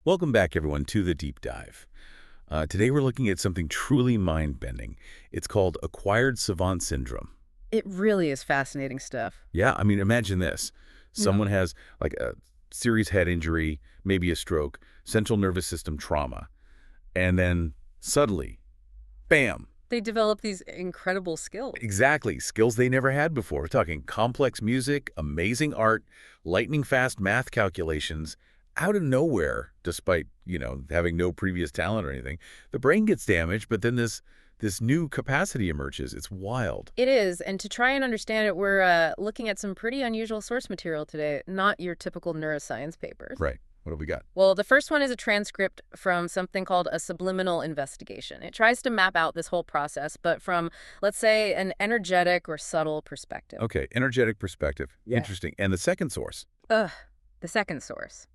Welcome back, everyone, to the Deep Dive. Today we're looking at something truly mind-bending. It's called Acquired Savant Syndrome. It really is fascinating stuff. Yeah, I mean, imagine this. No. Someone has like a serious head injury, maybe a stroke, central nervous system trauma, and then suddenly, bam, They develop these incredible skills. exactly, skills they never had before. We're talking complex music, amazing art, lightning-fast math calculations, out of nowhere, despite, having no previous talent or anything. The brain gets damaged, but then this new capacity emerges. It's wild. It is, and to try and understand it, we're looking at some pretty unusual source material today, not your typical neuroscience papers. Right. What have we got? Well, the first one is a transcript from something called a subliminal investigation. It tries to map out this whole process, but from, let's say, an energetic or subtle perspective. Okay, energetic perspective. Yeah. Interesting. And the second source? The second source.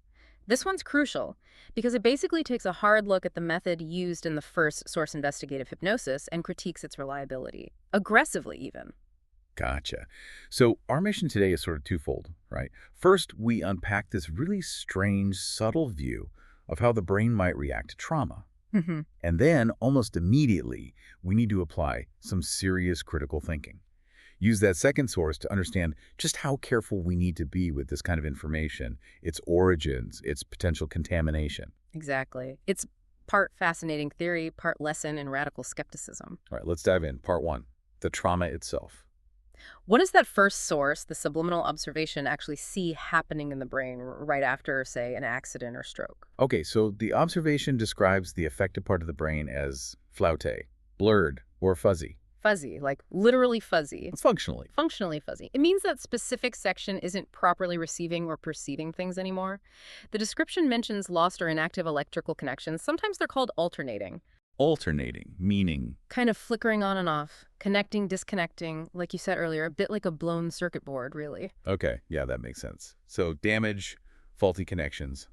This one's crucial because it basically takes a hard look at the method used in the first source investigative hypnosis and critiques its reliability, aggressively even. Gotcha. So our mission today is sort of twofold, right? First, we unpack this really strange, subtle view of how the brain might react to trauma. Mm-hmm. And then, almost immediately, we need to apply some serious critical thinking. Use that second source to understand just how careful we need to be with this kind of information, its origins, its potential contamination. Exactly. It's part fascinating theory, part lesson in radical skepticism. All right, let's dive in. Part one, the trauma itself. What does that first source, the subliminal observation, actually see happening in the brain right after, say, an accident or stroke? Okay, so the observation describes the affected part of the brain as flaute, blurred, or fuzzy. Fuzzy, like literally fuzzy. Functionally. Functionally fuzzy. It means that specific section isn't properly receiving or perceiving things anymore. The description mentions lost or inactive electrical connections. Sometimes they're called alternating. Alternating, meaning? Kind of flickering on and off, connecting, disconnecting, like you said earlier, a bit like a blown circuit board, really. Okay, yeah, that makes sense. So damage, faulty connections.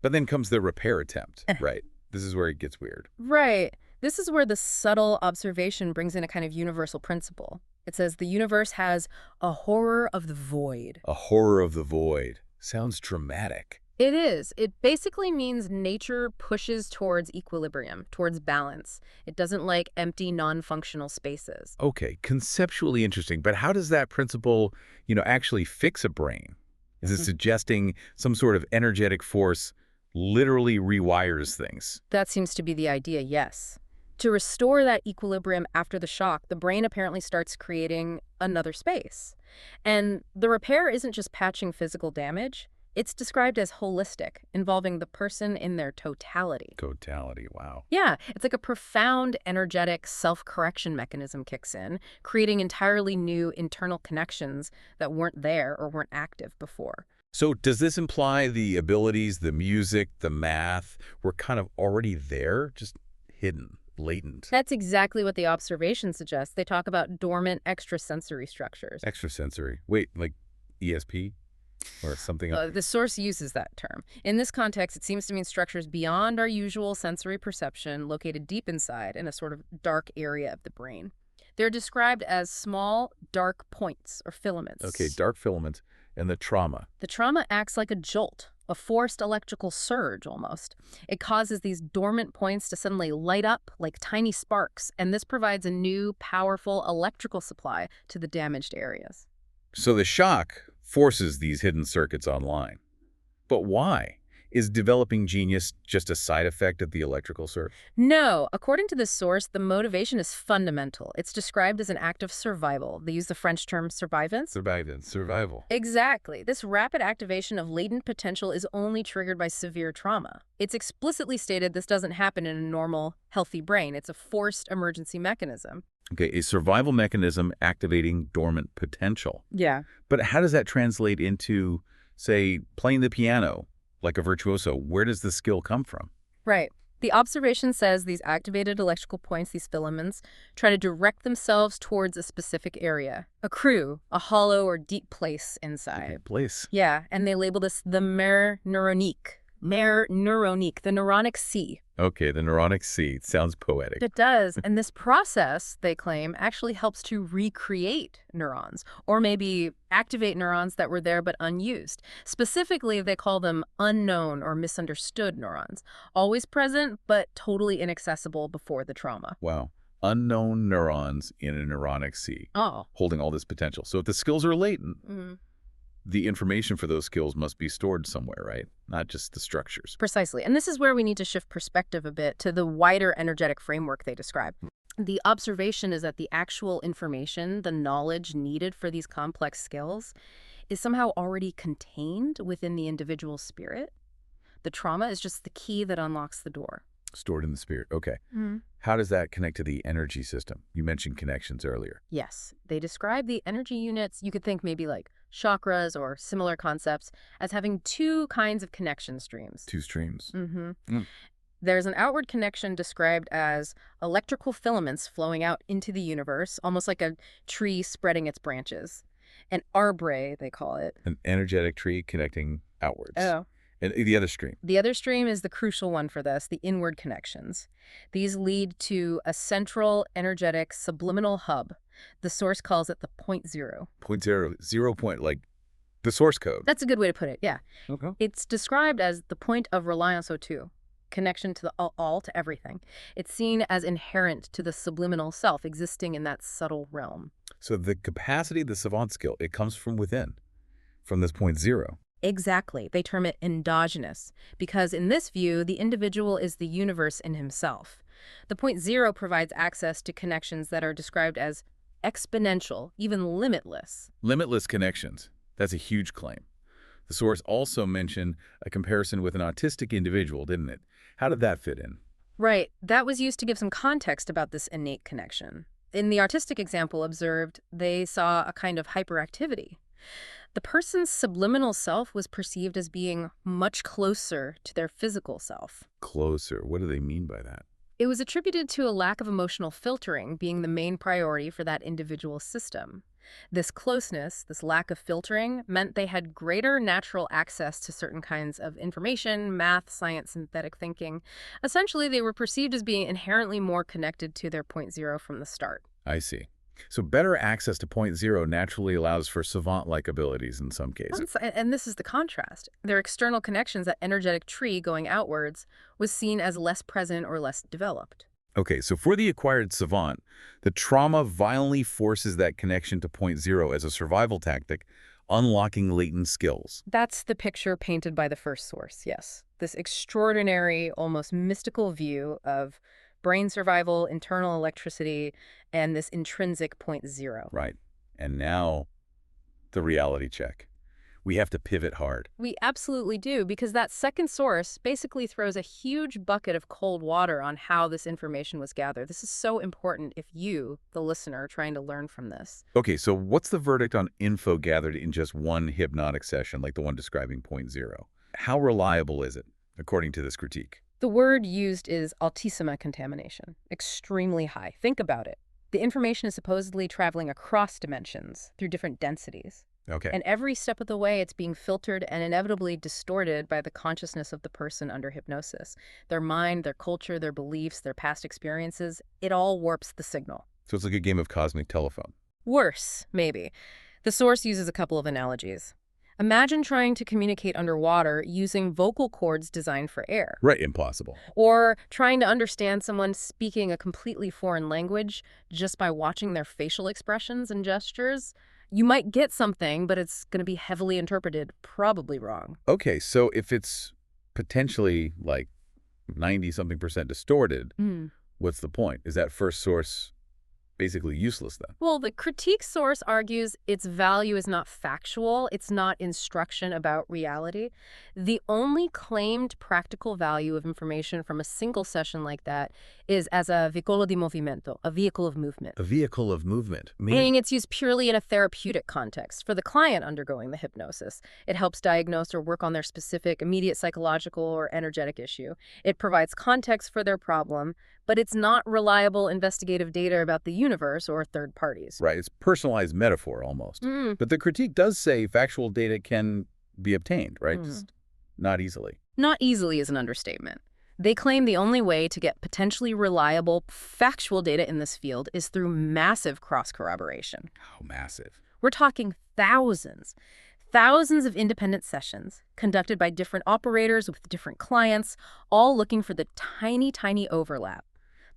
But then comes the repair attempt, right? This is where it gets weird. Right. This is where the subtle observation brings in a kind of universal principle. It says the universe has a horror of the void. A horror of the void. Sounds dramatic. It is. It basically means nature pushes towards equilibrium, towards balance. It doesn't like empty, non-functional spaces. Okay, conceptually interesting, but how does that principle, actually fix a brain? Is it suggesting some sort of energetic force literally rewires things? That seems to be the idea, yes. To restore that equilibrium after the shock, the brain apparently starts creating another space. And the repair isn't just patching physical damage. It's described as holistic, involving the person in their totality. Totality, wow. Yeah, it's like a profound, energetic self-correction mechanism kicks in, creating entirely new internal connections that weren't there or weren't active before. So does this imply the abilities, the music, the math were kind of already there, just hidden, latent? That's exactly what the observation suggests. They talk about dormant extrasensory structures. Extrasensory. Wait, like ESP? Or something else? The source uses that term. In this context, it seems to mean structures beyond our usual sensory perception, located deep inside in a sort of dark area of the brain. They're described as small, dark points or filaments. Okay, dark filaments and the trauma. The trauma acts like a jolt, a forced electrical surge almost. It causes these dormant points to suddenly light up like tiny sparks, and this provides a new, powerful electrical supply to the damaged areas. So the shock forces these hidden circuits online. But why? Is developing genius just a side effect of the electrical surge? No. According to this source, the motivation is fundamental. It's described as an act of survival. They use the French term survivance. Survival. Exactly. This rapid activation of latent potential is only triggered by severe trauma. It's explicitly stated this doesn't happen in a normal, healthy brain. It's a forced emergency mechanism. Okay, a survival mechanism activating dormant potential. Yeah. But how does that translate into, say, playing the piano like a virtuoso? Where does the skill come from? Right. The observation says these activated electrical points, these filaments, try to direct themselves towards a specific area, a crew, a hollow or deep place inside. Okay, place. Yeah, and they label this the Neuronic, Neuronic, the neuronic sea. Okay, the neuronic sea. Sounds poetic. It does, and this process, they claim, actually helps to recreate neurons, or maybe activate neurons that were there but unused. Specifically, they call them unknown or misunderstood neurons, always present but totally inaccessible before the trauma. Wow. Unknown neurons in a neuronic sea, Oh. holding all this potential. So if the skills are latent, Mm. the information for those skills must be stored somewhere, right? Not just the structures. Precisely. And this is where we need to shift perspective a bit to the wider energetic framework they describe. The observation is that the actual information, the knowledge needed for these complex skills, is somehow already contained within the individual spirit. The trauma is just the key that unlocks the door. Stored in the spirit. Okay. How does that connect to the energy system? You mentioned connections earlier. Yes, they describe the energy units, you could think maybe like chakras or similar concepts, as having two kinds of connection streams. Two streams. There's an outward connection described as electrical filaments flowing out into the universe, almost like a tree spreading its branches. An arbre, they call it. An energetic tree connecting outwards. Oh. And the other stream. The other stream is the crucial one for this, the inward connections. These lead to a central, energetic, subliminal hub. The source calls it the point zero. Point zero. 0 point, like the source code. That's a good way to put it, yeah. Okay. It's described as the point of reliance O2, connection to the all, to everything. It's seen as inherent to the subliminal self existing in that subtle realm. So the capacity of the savant skill, it comes from within, from this point zero. Exactly. They term it endogenous, because in this view, the individual is the universe in himself. The point zero provides access to connections that are described as exponential, even limitless. Limitless connections. That's a huge claim. The source also mentioned a comparison with an autistic individual, didn't it? How did that fit in? Right. That was used to give some context about this innate connection. In the artistic example observed, they saw a kind of hyperactivity. The person's subliminal self was perceived as being much closer to their physical self. Closer. What do they mean by that? It was attributed to a lack of emotional filtering being the main priority for that individual system. This closeness, this lack of filtering, meant they had greater natural access to certain kinds of information, math, science, synthetic thinking. Essentially, they were perceived as being inherently more connected to their point zero from the start. I see. So better access to point zero naturally allows for savant-like abilities in some cases. And this is the contrast. Their external connections, that energetic tree going outwards, was seen as less present or less developed. Okay, so for the acquired savant, the trauma violently forces that connection to point zero as a survival tactic, unlocking latent skills. That's the picture painted by the first source, yes. This extraordinary, almost mystical view of brain survival, internal electricity, and this intrinsic point zero. Right. And now, the reality check. We have to pivot hard. We absolutely do, because that second source basically throws a huge bucket of cold water on how this information was gathered. This is so important if you, the listener, are trying to learn from this. Okay, so what's the verdict on info gathered in just one hypnotic session, like the one describing point zero? How reliable is it, according to this critique? The word used is altissima contamination, extremely high. Think about it. The information is supposedly traveling across dimensions through different densities. Okay. And every step of the way, it's being filtered and inevitably distorted by the consciousness of the person under hypnosis. Their mind, their culture, their beliefs, their past experiences, it all warps the signal. So it's like a game of cosmic telephone. Worse, maybe. The source uses a couple of analogies. Imagine trying to communicate underwater using vocal cords designed for air. Right, impossible. Or trying to understand someone speaking a completely foreign language just by watching their facial expressions and gestures. You might get something, but it's going to be heavily interpreted, probably wrong. Okay, so if it's potentially like 90-something% distorted, what's the point? Is that first source basically useless then? Well, the critique source argues its value is not factual. It's not instruction about reality. The only claimed practical value of information from a single session like that is as a veicolo di movimento, a vehicle of movement. A vehicle of movement. Meaning it's used purely in a therapeutic context for the client undergoing the hypnosis. It helps diagnose or work on their specific immediate psychological or energetic issue. It provides context for their problem, but it's not reliable investigative data about the universe or third parties. Right, it's personalized metaphor almost. But the critique does say factual data can be obtained, right? Just not easily. Not easily is an understatement. They claim the only way to get potentially reliable, factual data in this field is through massive cross-corroboration. How massive? We're talking thousands of independent sessions conducted by different operators with different clients, all looking for the tiny overlap,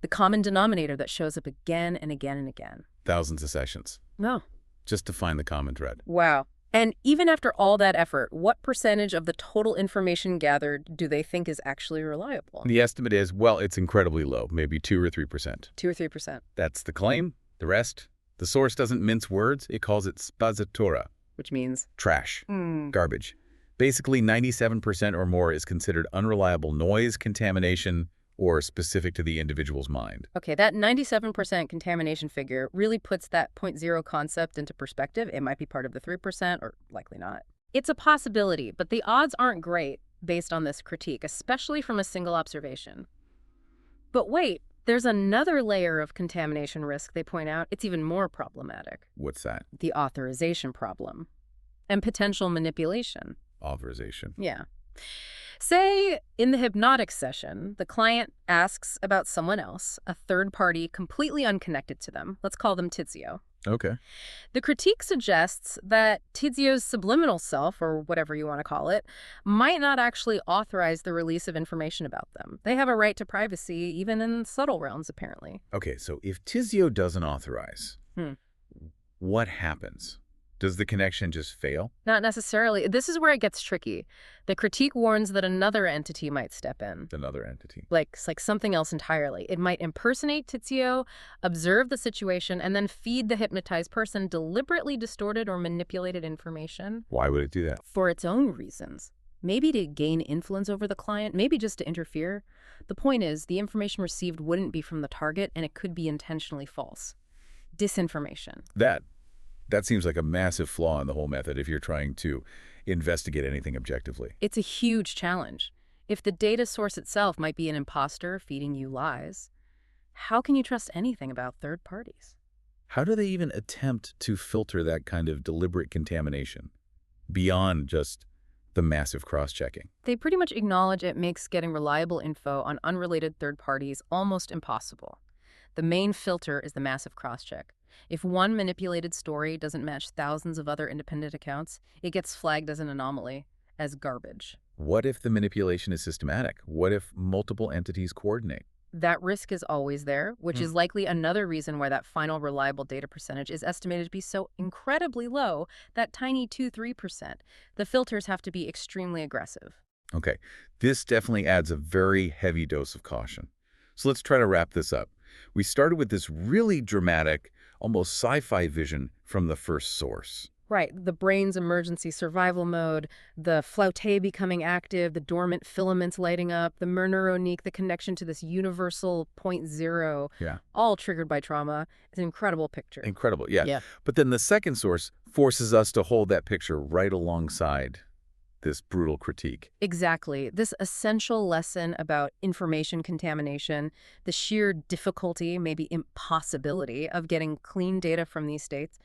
the common denominator that shows up again and again and again. Thousands of sessions. No. Just to find the common thread. Wow. And even after all that effort, what percentage of the total information gathered do they think is actually reliable? The estimate is, well, it's incredibly low, maybe 2 or 3%. 2 or 3%. That's the claim. The rest, the source doesn't mince words. It calls it spazzatura. Which means? Trash. Garbage. Basically, 97% or more is considered unreliable noise, contamination, or specific to the individual's mind. Okay, that 97% contamination figure really puts that 0.0 concept into perspective. It might be part of the 3%, or likely not. It's a possibility, but the odds aren't great based on this critique, especially from a single observation. But wait, there's another layer of contamination risk they point out. It's even more problematic. What's that? The authorization problem and potential manipulation. Authorization. Yeah. Say, in the hypnotic session, the client asks about someone else, a third party completely unconnected to them. Let's call them Tizio. Okay. The critique suggests that Tizio's subliminal self, or whatever you want to call it, might not actually authorize the release of information about them. They have a right to privacy, even in subtle realms, apparently. Okay, so if Tizio doesn't authorize, what happens? Does the connection just fail? Not necessarily. This is where it gets tricky. The critique warns that another entity might step in. Another entity. Like something else entirely. It might impersonate Tizio, observe the situation, and then feed the hypnotized person deliberately distorted or manipulated information. Why would it do that? For its own reasons. Maybe to gain influence over the client, maybe just to interfere. The point is, the information received wouldn't be from the target, and it could be intentionally false. Disinformation. That seems like a massive flaw in the whole method if you're trying to investigate anything objectively. It's a huge challenge. If the data source itself might be an imposter feeding you lies, how can you trust anything about third parties? How do they even attempt to filter that kind of deliberate contamination beyond just the massive cross-checking? They pretty much acknowledge it makes getting reliable info on unrelated third parties almost impossible. The main filter is the massive cross-check. If one manipulated story doesn't match thousands of other independent accounts, it gets flagged as an anomaly, as garbage. What if the manipulation is systematic? What if multiple entities coordinate? That risk is always there, which is likely another reason why that final reliable data percentage is estimated to be so incredibly low, that tiny 2–3%. The filters have to be extremely aggressive. Okay, this definitely adds a very heavy dose of caution. So let's try to wrap this up. We started with this really dramatic, almost sci-fi vision from the first source. Right, the brain's emergency survival mode, the flaute becoming active, the dormant filaments lighting up, the Neuronic, the connection to this universal 0.0, all triggered by trauma. It's an incredible picture. Incredible, yeah. But then the second source forces us to hold that picture right alongside this brutal critique. Exactly. This essential lesson about information contamination, the sheer difficulty, maybe impossibility, of getting clean data from these states,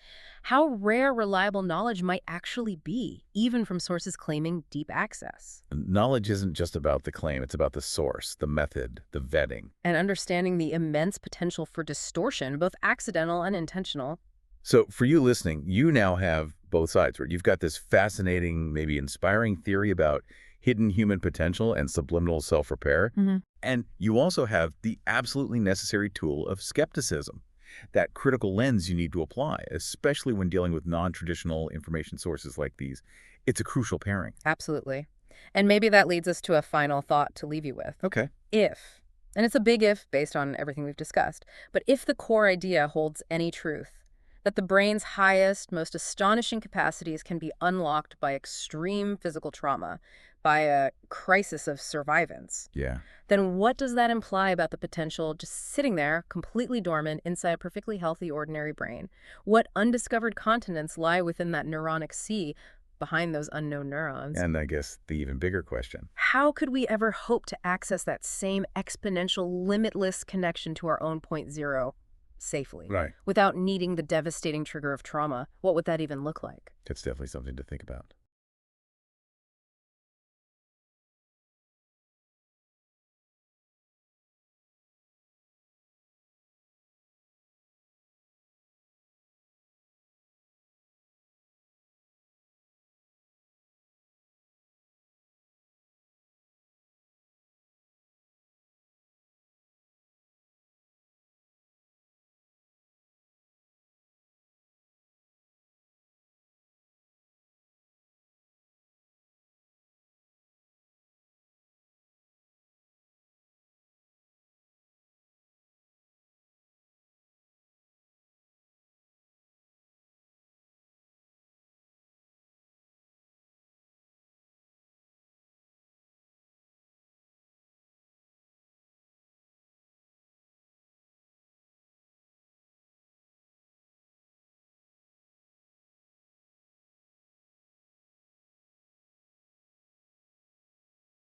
how rare reliable knowledge might actually be, even from sources claiming deep access. Knowledge isn't just about the claim, it's about the source, the method, the vetting. And understanding the immense potential for distortion, both accidental and intentional. So for you listening, you now have both sides, right? You've got this fascinating, maybe inspiring theory about hidden human potential and subliminal self-repair. And you also have the absolutely necessary tool of skepticism, that critical lens you need to apply, especially when dealing with non-traditional information sources like these. It's a crucial pairing. Absolutely. And maybe that leads us to a final thought to leave you with. Okay. If, and it's a big if based on everything we've discussed, but if the core idea holds any truth, that the brain's highest, most astonishing capacities can be unlocked by extreme physical trauma, by a crisis of survivance, then what does that imply about the potential just sitting there, completely dormant, inside a perfectly healthy, ordinary brain? What undiscovered continents lie within that neuronic sea behind those unknown neurons? And I guess the even bigger question. How could we ever hope to access that same exponential, limitless connection to our own 0.0 safely, Right. without needing the devastating trigger of trauma? What would that even look like? That's definitely something to think about.